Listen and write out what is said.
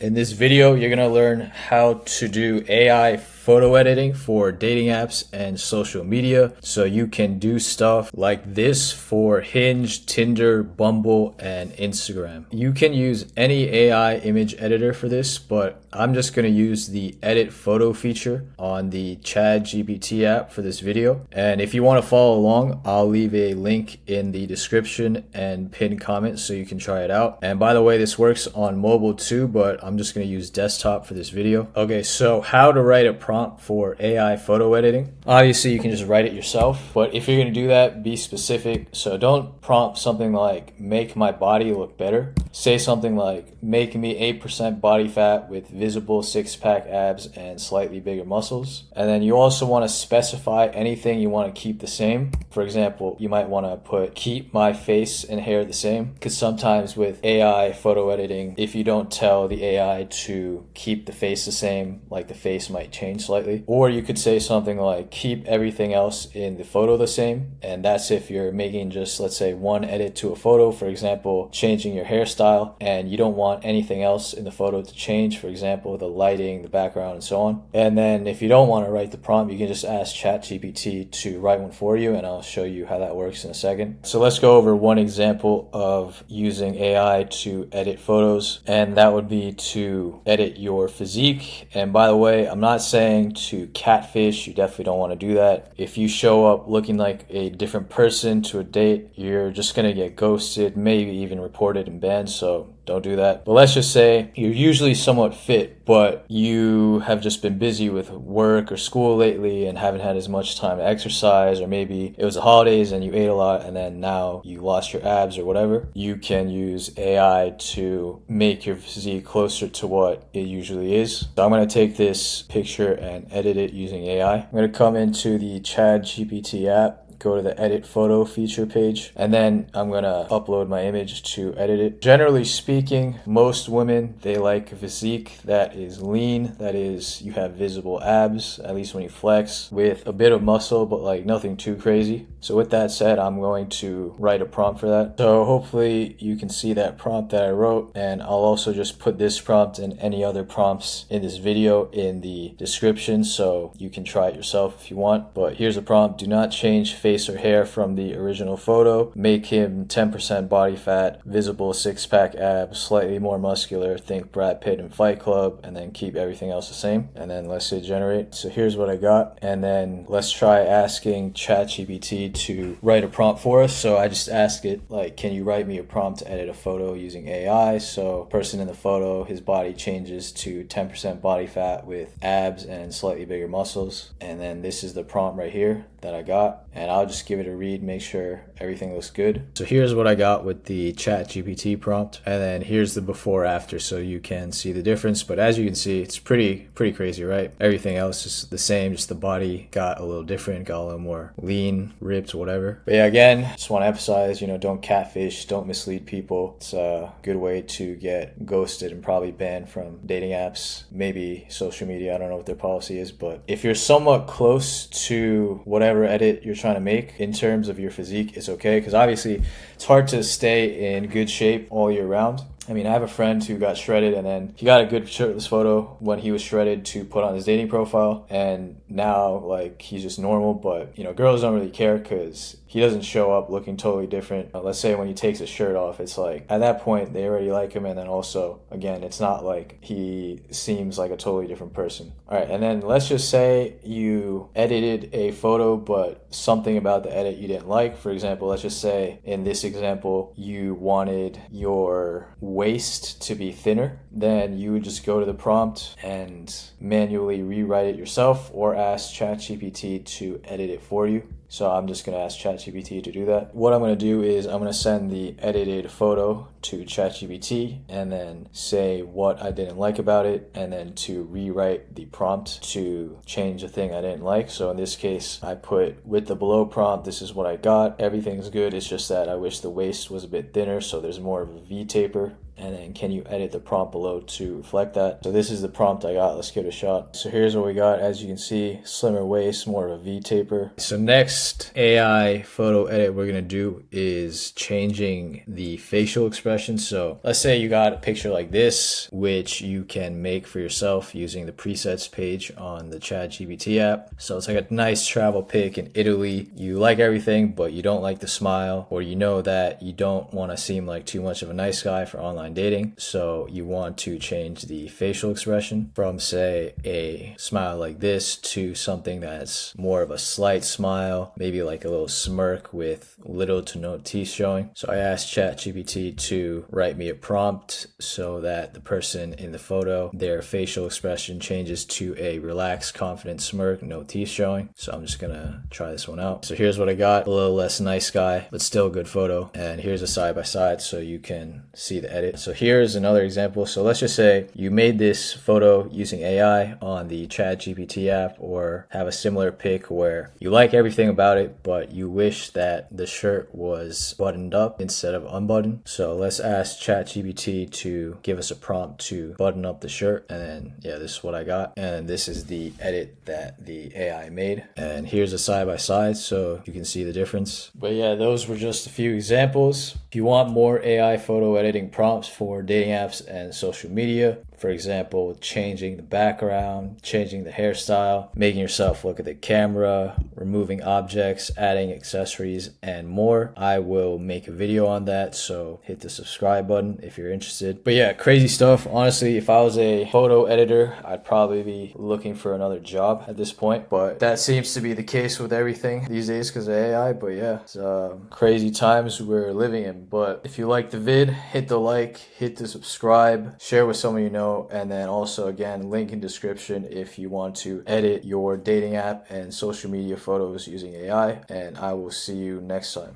In this video, you're going to learn how to do AI photo editing for dating apps and social media. So you can do stuff like this for Hinge, Tinder, Bumble, and Instagram. You can use any AI image editor for this, but I'm just going to use the edit photo feature on the ChatGPT app for this video. And if you want to follow along, I'll leave a link in the description and pinned comment so you can try it out. And by the way, this works on mobile too, but I'm just going to use desktop for this video. Okay, so how to write a prompt for AI photo editing. Obviously, you can just write it yourself, but if you're going to do that, be specific. So don't prompt something like, make my body look better. Say something like, make me 8% body fat with visible six-pack abs and slightly bigger muscles. And then you also want to specify anything you want to keep the same. For example, you might want to put, keep my face and hair the same, because sometimes with AI photo editing, if you don't tell the AI to keep the face the same, like the face might change slightly. Or you could say something like, keep everything else in the photo the same. And that's if you're making just, let's say, one edit to a photo, for example, changing your hairstyle, and you don't want anything else in the photo to change, for example, the lighting, the background, and so on. And then if you don't want to write the prompt, you can just ask ChatGPT to write one for you, and I'll show you how that works in a second. So let's go over one example of using AI to edit photos, and that would be to edit your physique. And by the way, I'm not saying to catfish. You definitely don't want to do that. If you show up looking like a different person to a date, you're just going to get ghosted, maybe even reported and banned, so don't do that. But let's just say you're usually somewhat fit, but you have just been busy with work or school lately and haven't had as much time to exercise, or maybe it was the holidays and you ate a lot and then now you lost your abs or whatever. You can use AI to make your physique closer to what it usually is. So I'm going to take this picture and edit it using AI. I'm going to come into the ChatGPT app, go to the edit photo feature page, and then I'm gonna upload my image to edit it. Generally speaking, most women, they like a physique that is lean, that is, you have visible abs, at least when you flex, with a bit of muscle, but like nothing too crazy. So with that said, I'm going to write a prompt for that. So hopefully you can see that prompt that I wrote, and I'll also just put this prompt and any other prompts in this video in the description so you can try it yourself if you want. But here's a prompt: do not change face or hair from the original photo. Make him 10% body fat, visible six-pack abs, slightly more muscular, think Brad Pitt in Fight Club, and then keep everything else the same. And then let's say generate. So here's what I got. And then let's try asking ChatGPT to write a prompt for us. So I just asked it, like, can you write me a prompt to edit a photo using AI? So person in the photo, his body changes to 10% body fat with abs and slightly bigger muscles. And then this is the prompt right here that I got. And I'll just give it a read, make sure everything looks good. So here's what I got with the ChatGPT prompt, and then here's the before after so you can see the difference. But as you can see, it's pretty crazy, right? Everything else is the same, just the body got a little different, got a little more lean, ripped, whatever. But yeah, again, just want to emphasize, don't catfish, don't mislead people. It's a good way to get ghosted and probably banned from dating apps, maybe social media. I don't know what their policy is, but if you're somewhat close to whatever edit you're trying to make in terms of your physique, it's okay, because obviously it's hard to stay in good shape all year round. I mean, I have a friend who got shredded, and then he got a good shirtless photo when he was shredded to put on his dating profile, and now like he's just normal. But girls don't really care because he doesn't show up looking totally different. Let's say when he takes his shirt off, it's like at that point they already like him, and then also again, it's not like he seems like a totally different person. All right, and then let's just say you edited a photo, but something about the edit you didn't like. For example, let's just say in this example you wanted your waist to be thinner. Then you would just go to the prompt and manually rewrite it yourself, or ask ChatGPT to edit it for you. So I'm just going to ask ChatGPT to do that. What I'm going to do is I'm going to send the edited photo to ChatGPT and then say what I didn't like about it, and then to rewrite the prompt to change the thing I didn't like. So in this case, I put, with the below prompt, this is what I got. Everything's good. It's just that I wish the waist was a bit thinner, so there's more of a V taper. and then can you edit the prompt below to reflect that. So this is the prompt I got. Let's give it a shot. So here's what we got. As you can see, slimmer waist, more of a V taper. So next AI photo edit we're gonna do is changing the facial expression. So let's say you got a picture like this, which you can make for yourself using the presets page on the ChatGPT app. So it's like a nice travel pic in Italy. You like everything, but you don't like the smile, or you know that you don't want to seem like too much of a nice guy for online dating. So you want to change the facial expression from, say, a smile like this to something that's more of a slight smile, maybe like a little smirk with little to no teeth showing. So I asked ChatGPT to write me a prompt so that the person in the photo, their facial expression changes to a relaxed, confident smirk, no teeth showing. So I'm just gonna try this one out. So here's what I got. A little less nice guy, but still a good photo. And here's a side by side so you can see the edit. So here's another example. So let's just say you made this photo using AI on the ChatGPT app, or have a similar pic where you like everything about it, but you wish that the shirt was buttoned up instead of unbuttoned. So let's ask ChatGPT to give us a prompt to button up the shirt. And then, yeah, this is what I got. And this is the edit that the AI made. And here's a side by side so you can see the difference. But yeah, those were just a few examples. If you want more AI photo editing prompts for dating apps and social media, for example, changing the background, changing the hairstyle, making yourself look at the camera, removing objects, adding accessories, and more, I will make a video on that. So hit the subscribe button if you're interested. But yeah, crazy stuff. Honestly, if I was a photo editor, I'd probably be looking for another job at this point. But that seems to be the case with everything these days because of AI. But yeah, it's crazy times we're living in. But if you like the vid, hit the like, hit the subscribe, share with someone you know. And then also, again, link in description if you want to edit your dating app and social media photos using AI. And I will see you next time.